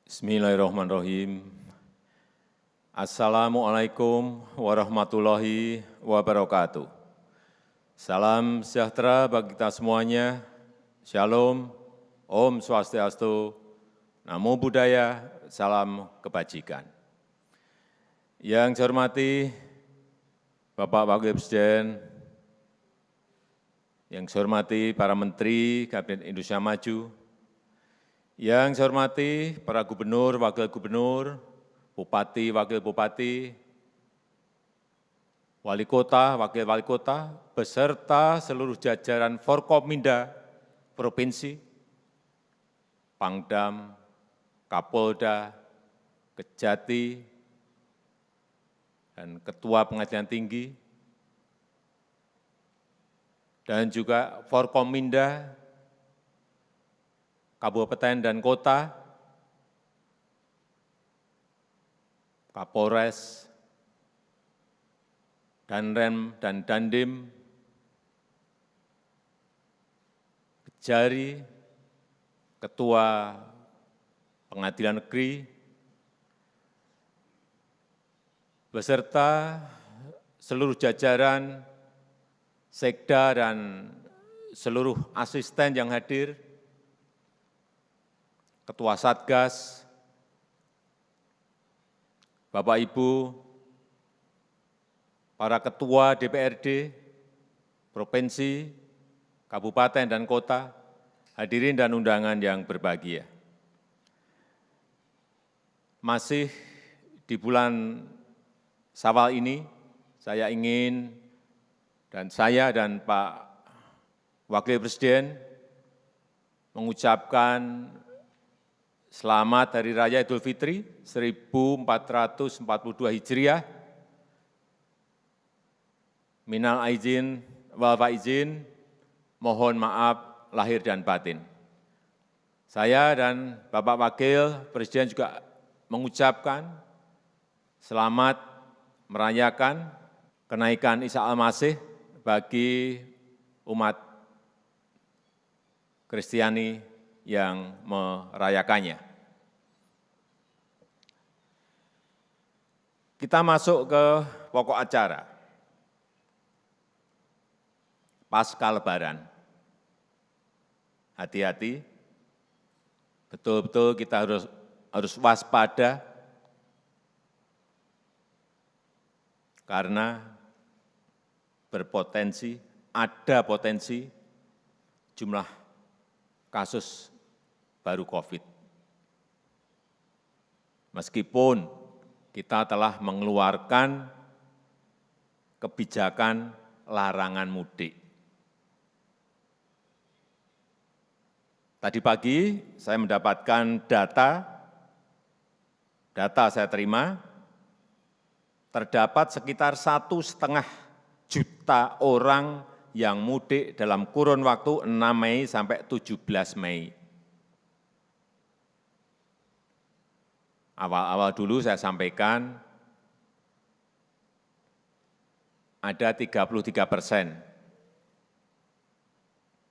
Bismillahirrahmanirrahim. Assalamualaikum warahmatullahi wabarakatuh. Salam sejahtera bagi kita semuanya. Shalom, Om Swastiastu, Namo Buddhaya, salam kebajikan. Yang saya hormati Bapak Wakil Presiden, yang saya hormati para Menteri Kabinet Indonesia Maju, yang saya hormati para gubernur, wakil gubernur, bupati, wakil bupati, wali kota, wakil wali kota, beserta seluruh jajaran Forkopimda Provinsi, Pangdam, Kapolda, Kejati, dan Ketua Pengadilan Tinggi, dan juga Forkominda, Kabupaten dan Kota, Kapolres, Danrem dan Dandim, Kejari, Ketua Pengadilan Negeri, beserta seluruh jajaran sekda dan seluruh asisten yang hadir, Ketua Satgas, Bapak Ibu, para Ketua DPRD, Provinsi, Kabupaten dan Kota, hadirin dan undangan yang berbahagia. Masih di bulan Syawal ini, saya ingin dan Pak Wakil Presiden mengucapkan selamat Hari Raya Idul Fitri 1442 Hijriah. Minal aizin wal faizin, mohon maaf lahir dan batin. Saya dan Bapak Wakil Presiden juga mengucapkan selamat merayakan kenaikan Isa Al-Masih bagi umat Kristiani yang merayakannya. Kita masuk ke pokok acara, Pasca Lebaran. Hati-hati, betul-betul kita harus waspada, karena ada potensi jumlah kasus baru COVID. Meskipun kita telah mengeluarkan kebijakan larangan mudik. Tadi pagi saya mendapatkan data saya terima, terdapat sekitar 1,5 juta orang yang mudik dalam kurun waktu 6 Mei sampai 17 Mei. Awal-awal dulu saya sampaikan ada 33%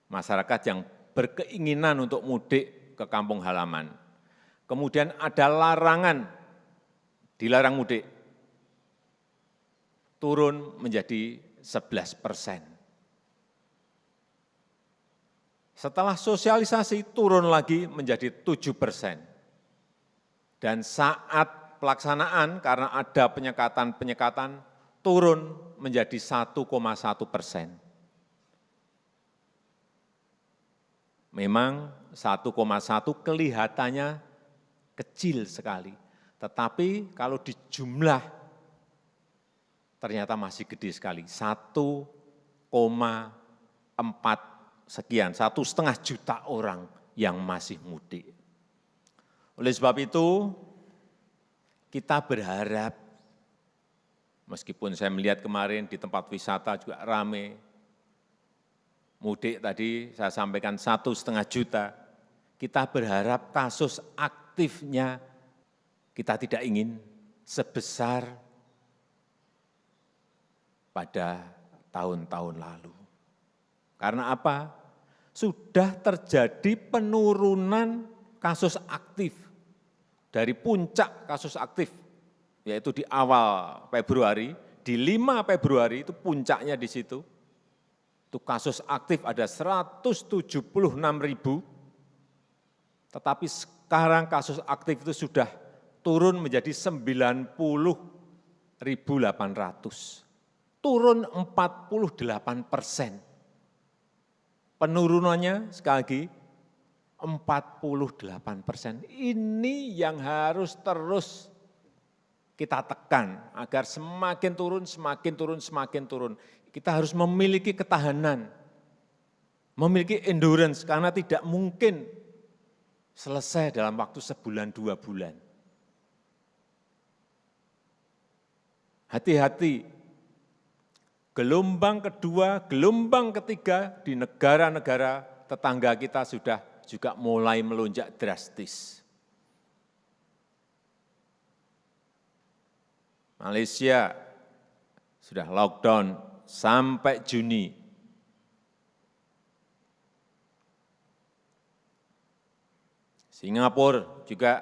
masyarakat yang berkeinginan untuk mudik ke kampung halaman. Kemudian ada larangan, dilarang mudik, turun menjadi 11%. Setelah sosialisasi turun lagi menjadi 7%. Dan saat pelaksanaan karena ada penyekatan turun menjadi 1,1%. Memang 1,1 kelihatannya kecil sekali, tetapi kalau dijumlah ternyata masih gede sekali, 1,4 sekian, 1,5 juta orang yang masih mudik. Oleh sebab itu, kita berharap, meskipun saya melihat kemarin di tempat wisata juga ramai, mudik tadi saya sampaikan 1,5 juta, kita berharap kasus aktifnya kita tidak ingin sebesar pada tahun-tahun lalu. Karena apa? Sudah terjadi penurunan kasus aktif dari puncak kasus aktif, yaitu di awal Februari, di 5 Februari itu puncaknya di situ, itu kasus aktif ada 176.000, tetapi sekarang kasus aktif itu sudah turun menjadi 90.800, turun 48%. Penurunannya sekali lagi 48%. Ini yang harus terus kita tekan agar semakin turun, semakin turun, semakin turun. Kita harus memiliki ketahanan, memiliki endurance, karena tidak mungkin selesai dalam waktu sebulan, 2 bulan. Hati-hati, gelombang kedua, gelombang ketiga di negara-negara tetangga kita sudah juga mulai melonjak drastis. Malaysia sudah lockdown sampai Juni. Singapura juga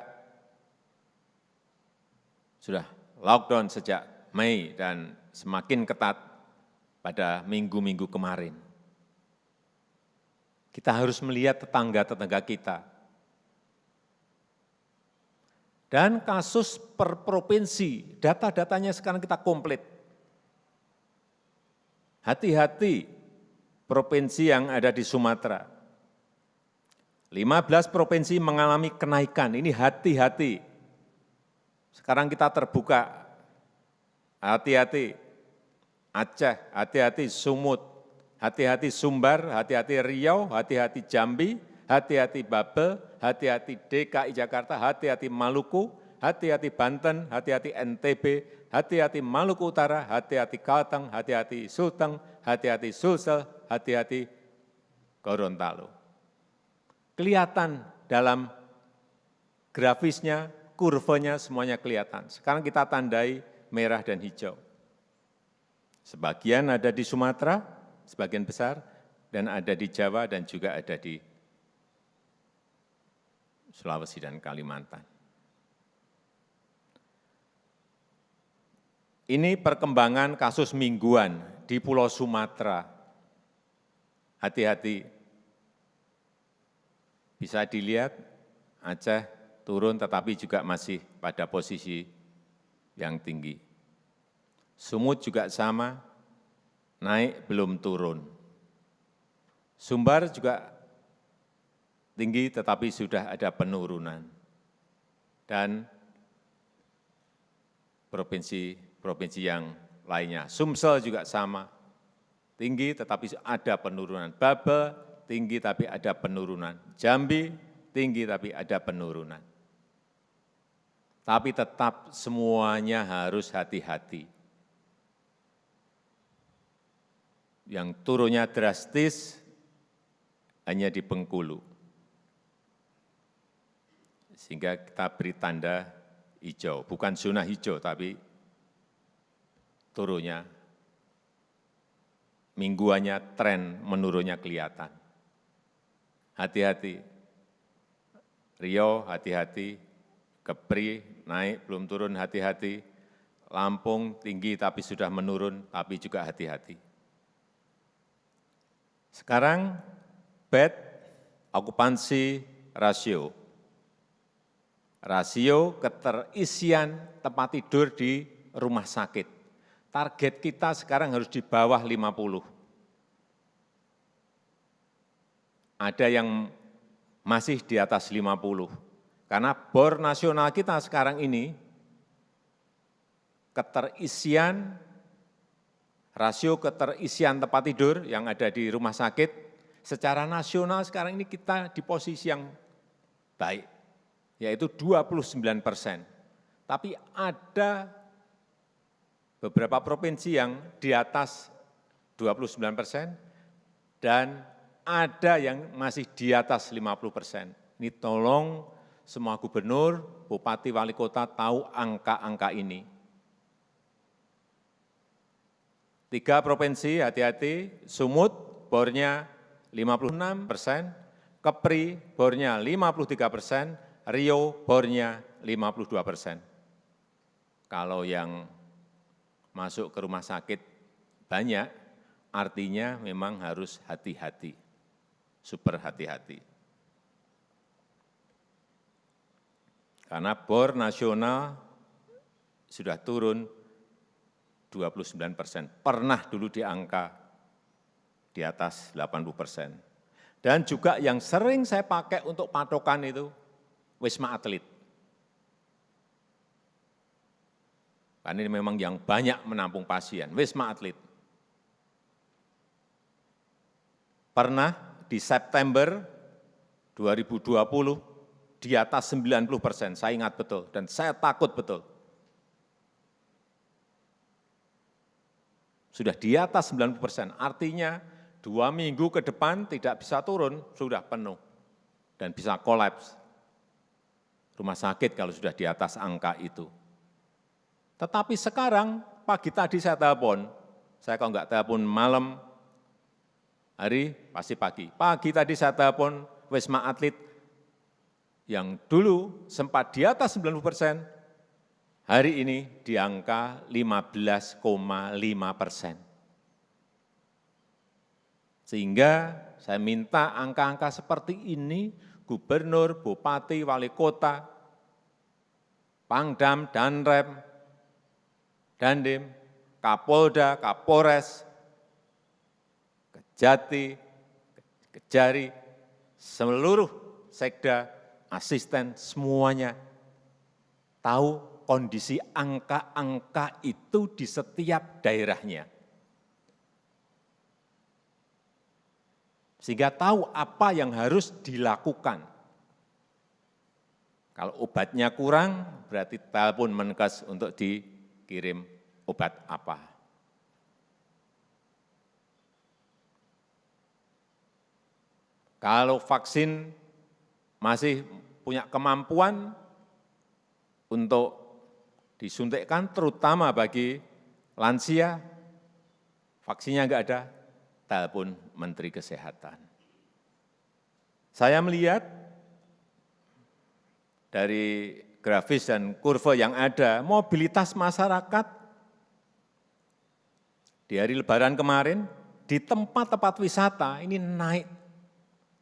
sudah lockdown sejak Mei dan semakin ketat pada minggu-minggu kemarin. Kita harus melihat tetangga-tetangga kita. Dan kasus per provinsi, data-datanya sekarang kita komplit. Hati-hati provinsi yang ada di Sumatera. 15 provinsi mengalami kenaikan, ini hati-hati. Sekarang kita terbuka, hati-hati. Aceh, hati-hati Sumut, hati-hati Sumbar, hati-hati Riau, hati-hati Jambi, hati-hati Babel, hati-hati DKI Jakarta, hati-hati Maluku, hati-hati Banten, hati-hati NTB, hati-hati Maluku Utara, hati-hati Kalteng, hati-hati Sulteng, hati-hati Sulsel, hati-hati Gorontalo. Kelihatan dalam grafisnya, kurvanya semuanya kelihatan. Sekarang kita tandai merah dan hijau. Sebagian ada di Sumatera, sebagian besar, dan ada di Jawa dan juga ada di Sulawesi dan Kalimantan. Ini perkembangan kasus mingguan di Pulau Sumatera. Hati-hati, bisa dilihat Aceh turun tetapi juga masih pada posisi yang tinggi. Sumut juga sama, naik belum turun. Sumbar juga tinggi tetapi sudah ada penurunan. Dan provinsi yang lainnya. Sumsel juga sama, tinggi tetapi ada penurunan. Babel tinggi tapi ada penurunan. Jambi tinggi tapi ada penurunan. Tapi tetap semuanya harus hati-hati. Yang turunnya drastis hanya di Bengkulu. Sehingga kita beri tanda hijau, bukan zona hijau, tapi turunnya, mingguannya tren menurunnya kelihatan. Hati-hati, Riau hati-hati, Kepri naik belum turun hati-hati, Lampung tinggi tapi sudah menurun, tapi juga hati-hati. Sekarang bed okupansi rasio. Rasio keterisian tempat tidur di rumah sakit. Target kita sekarang harus di bawah 50. Ada yang masih di atas 50. Karena BOR nasional kita sekarang ini, rasio keterisian tempat tidur yang ada di rumah sakit, secara nasional sekarang ini kita di posisi yang baik, yaitu 29%. Tapi ada beberapa provinsi yang di atas 29% dan ada yang masih di atas 50%. Ini tolong semua gubernur, bupati, wali kota tahu angka-angka ini. 3 provinsi, hati-hati, Sumut bornya 56%, Kepri bornya 53%, Riau bornya 52%. Kalau yang masuk ke rumah sakit banyak, artinya memang harus hati-hati, super hati-hati. Karena bor nasional sudah turun 29%, pernah dulu di angka di atas 80%. Dan juga yang sering saya pakai untuk patokan itu Wisma Atlet. Karena ini memang yang banyak menampung pasien, Wisma Atlet. Pernah di September 2020 di atas 90%, saya ingat betul, dan saya takut betul. Sudah di atas 90%, artinya 2 minggu ke depan tidak bisa turun, sudah penuh, dan bisa kolaps rumah sakit kalau sudah di atas angka itu. Tetapi sekarang, pagi tadi saya telepon, saya kalau enggak telepon malam, hari pasti pagi. Pagi tadi saya telepon Wisma Atlet yang dulu sempat di atas 90%, hari ini di angka 15,5%. Sehingga saya minta angka-angka seperti ini, gubernur, bupati, wali kota, Pangdam, Danrem, Dandim, Kapolda, Kapolres, Kejati, Kejari, seluruh sekda, asisten, semuanya tahu kondisi angka-angka itu di setiap daerahnya. Sehingga tahu apa yang harus dilakukan. Kalau obatnya kurang, berarti telepon Menkes untuk dikirim obat apa. Kalau vaksin masih punya kemampuan untuk disuntikkan, terutama bagi lansia, vaksinnya enggak ada, telepon Menteri Kesehatan. Saya melihat dari grafis dan kurva yang ada, mobilitas masyarakat di hari Lebaran kemarin, di tempat-tempat wisata ini naik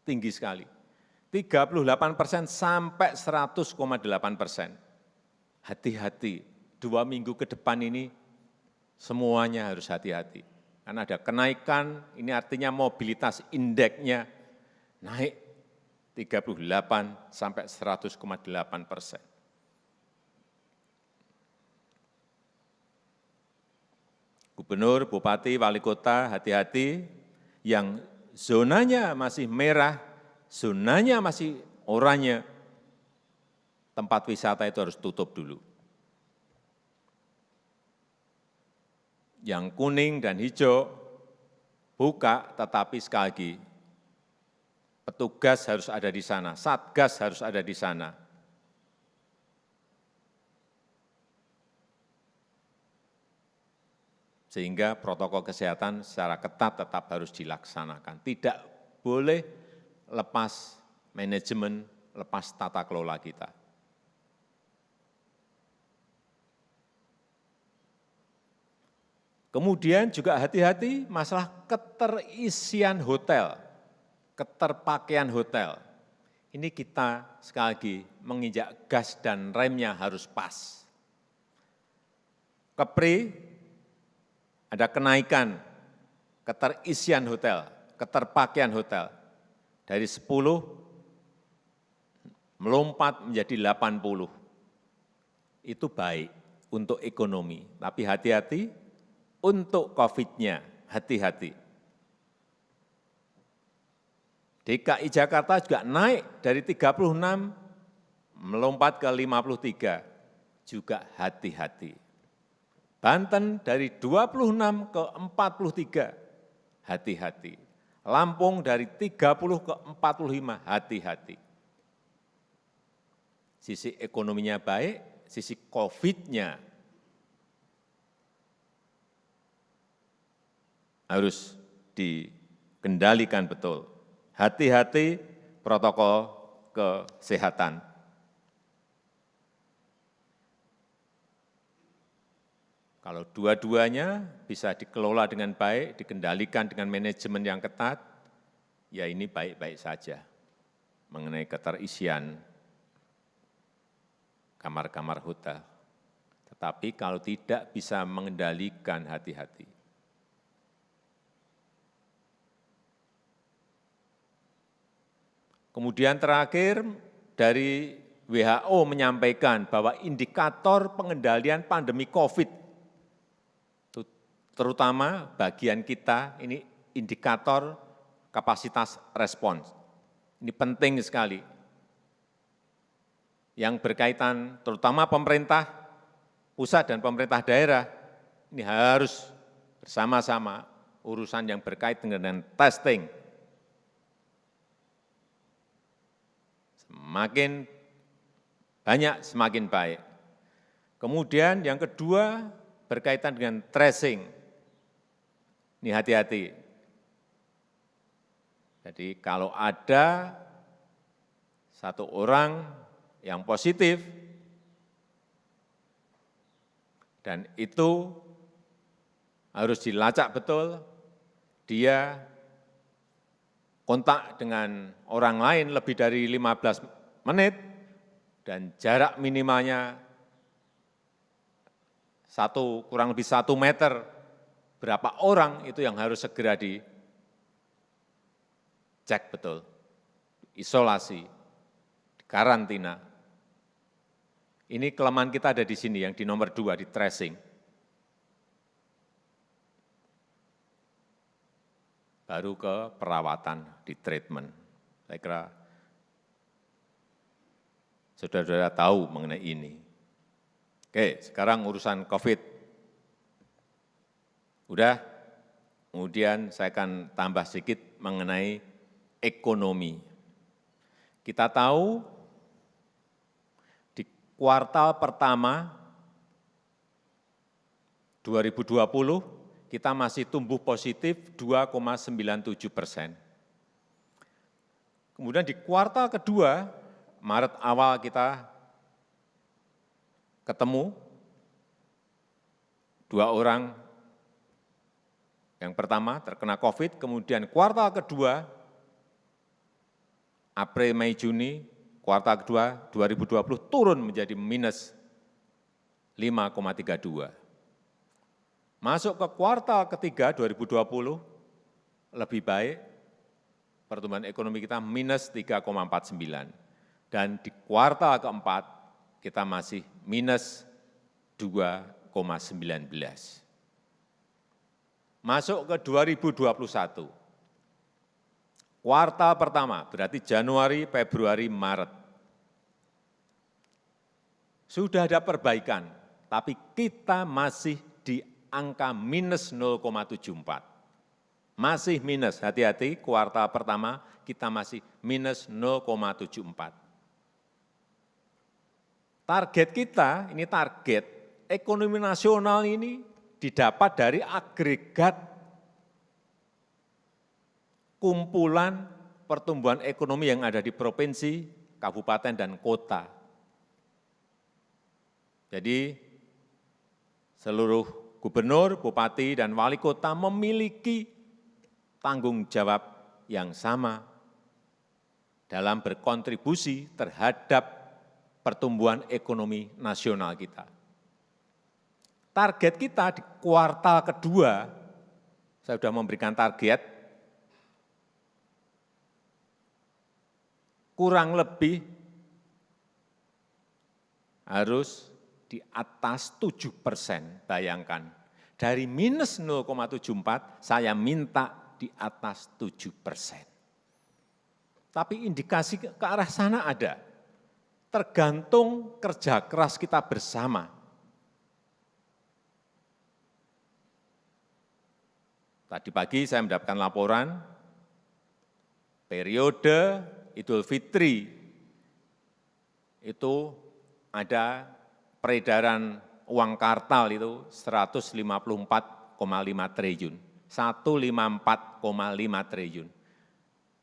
tinggi sekali. 38% sampai 100,8%. Hati-hati, 2 minggu ke depan ini semuanya harus hati-hati. Karena ada kenaikan, ini artinya mobilitas indeksnya naik 38 sampai 100,8%. Gubernur, bupati, wali kota, hati-hati, yang zonanya masih merah, zonanya masih oranye, tempat wisata itu harus tutup dulu. Yang kuning dan hijau buka, tetapi sekali lagi, petugas harus ada di sana, satgas harus ada di sana. Sehingga protokol kesehatan secara ketat tetap harus dilaksanakan. Tidak boleh lepas manajemen, lepas tata kelola kita. Kemudian juga hati-hati masalah keterisian hotel, keterpakaian hotel. Ini kita sekali lagi menginjak gas dan remnya harus pas. Kepri ada kenaikan keterisian hotel, keterpakaian hotel. Dari 10 melompat menjadi 80. Itu baik untuk ekonomi, tapi hati-hati untuk COVID-nya, hati-hati. DKI Jakarta juga naik dari 36 melompat ke 53, juga hati-hati. Banten dari 26 ke 43, hati-hati. Lampung dari 30 ke 45, hati-hati. Sisi ekonominya baik, sisi COVID-nya harus dikendalikan betul. Hati-hati protokol kesehatan. Kalau dua-duanya bisa dikelola dengan baik, dikendalikan dengan manajemen yang ketat, ya ini baik-baik saja mengenai keterisian kamar-kamar hotel. Tetapi kalau tidak bisa mengendalikan, hati-hati. Kemudian terakhir dari WHO menyampaikan bahwa indikator pengendalian pandemi COVID, terutama bagian kita, ini indikator kapasitas respons. Ini penting sekali. Yang berkaitan terutama pemerintah pusat dan pemerintah daerah, ini harus bersama-sama urusan yang berkaitan dengan testing. Semakin banyak, semakin baik. Kemudian yang kedua berkaitan dengan tracing. Ini hati-hati. Jadi kalau ada satu orang yang positif, dan itu harus dilacak betul, dia kontak dengan orang lain lebih dari 15 menit, dan jarak minimalnya kurang lebih 1 meter, berapa orang itu yang harus segera dicek betul, isolasi, karantina. Ini kelemahan kita ada di sini, yang di nomor 2, di tracing. Baru ke perawatan, di treatment. Saya kira saudara-saudara tahu mengenai ini. Oke, sekarang urusan COVID. Udah, kemudian saya akan tambah sedikit mengenai ekonomi. Kita tahu di kuartal pertama 2020 kita masih tumbuh positif 2,97%. Kemudian di kuartal kedua, Maret awal kita ketemu 2 orang. Yang pertama terkena COVID, kemudian kuartal kedua, April, Mei, Juni, kuartal kedua 2020 turun menjadi minus 5,32. Masuk ke kuartal ketiga 2020, lebih baik, pertumbuhan ekonomi kita minus 3,49. Dan di kuartal keempat, kita masih minus 2,19. Masuk ke 2021, kuartal pertama, berarti Januari, Februari, Maret. Sudah ada perbaikan, tapi kita masih di angka minus 0,74. Masih minus, hati-hati, kuartal pertama kita masih minus 0,74. Target kita, ini target ekonomi nasional ini didapat dari agregat kumpulan pertumbuhan ekonomi yang ada di provinsi, kabupaten, dan kota. Jadi seluruh gubernur, bupati, dan wali kota memiliki tanggung jawab yang sama dalam berkontribusi terhadap pertumbuhan ekonomi nasional kita. Target kita di kuartal kedua, saya sudah memberikan target, kurang lebih harus di atas 7%, bayangkan. Dari minus 0,74, saya minta di atas 7%. Tapi indikasi ke arah sana ada, tergantung kerja keras kita bersama. Tadi pagi saya mendapatkan laporan, periode Idul Fitri itu ada peredaran uang kartal itu 154,5 triliun, 154,5 triliun.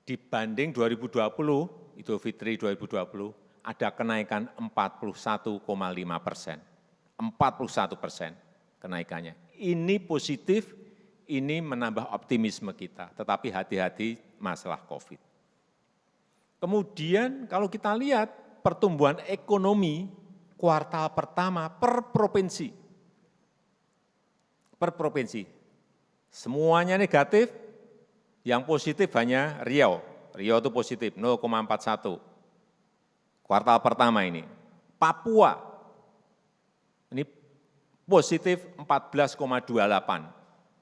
Dibanding 2020, Idul Fitri 2020, ada kenaikan 41,5%, 41%. kenaikannya. Ini positif, ini menambah optimisme kita, tetapi hati-hati masalah COVID. Kemudian kalau kita lihat pertumbuhan ekonomi kuartal pertama per provinsi. Semuanya negatif, yang positif hanya Riau. Riau itu positif 0,41. Kuartal pertama ini. Papua, ini positif 14,28.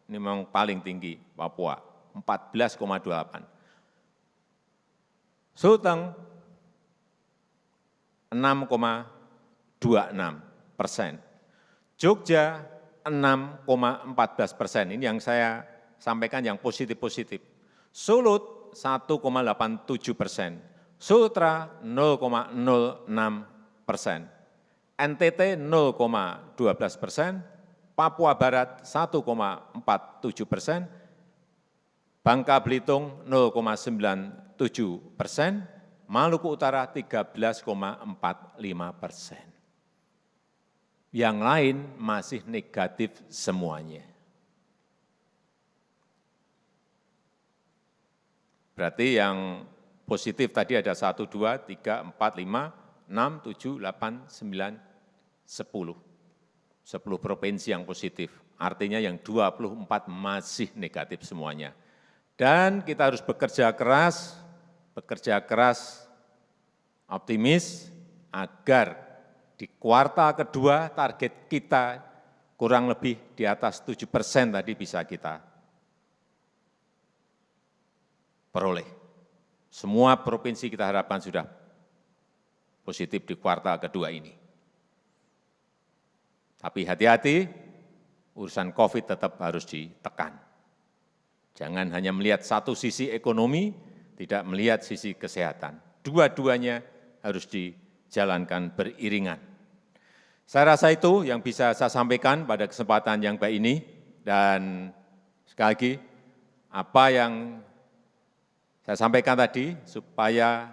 Ini memang paling tinggi Papua, 14,28. Sulteng 6,26%. Jogja 6,14%. Ini yang saya sampaikan yang positif-positif. Sulut 1,87%. Sultra 0,06%. NTT 0,12%. Papua Barat 1,47%. Bangka Belitung 0,97%. Maluku Utara 13,45%. Yang lain masih negatif semuanya. Berarti yang positif tadi ada 1, 2, 3, 4, 5, 6, 7, 8, 9, 10. 10 provinsi yang positif. Artinya yang 24 masih negatif semuanya. Dan kita harus bekerja keras, optimis, agar di kuartal kedua target kita kurang lebih di atas 7% tadi bisa kita peroleh. Semua provinsi kita harapkan sudah positif di kuartal kedua ini. Tapi hati-hati, urusan COVID tetap harus ditekan. Jangan hanya melihat satu sisi ekonomi, tidak melihat sisi kesehatan. Dua-duanya harus dijalankan beriringan. Saya rasa itu yang bisa saya sampaikan pada kesempatan yang baik ini. Dan sekali lagi, apa yang saya sampaikan tadi supaya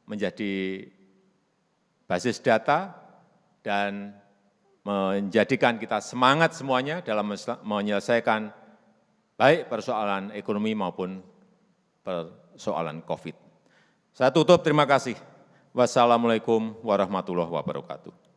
menjadi basis data dan menjadikan kita semangat semuanya dalam menyelesaikan baik persoalan ekonomi maupun persoalan COVID. Saya tutup, terima kasih. Wassalamualaikum warahmatullahi wabarakatuh.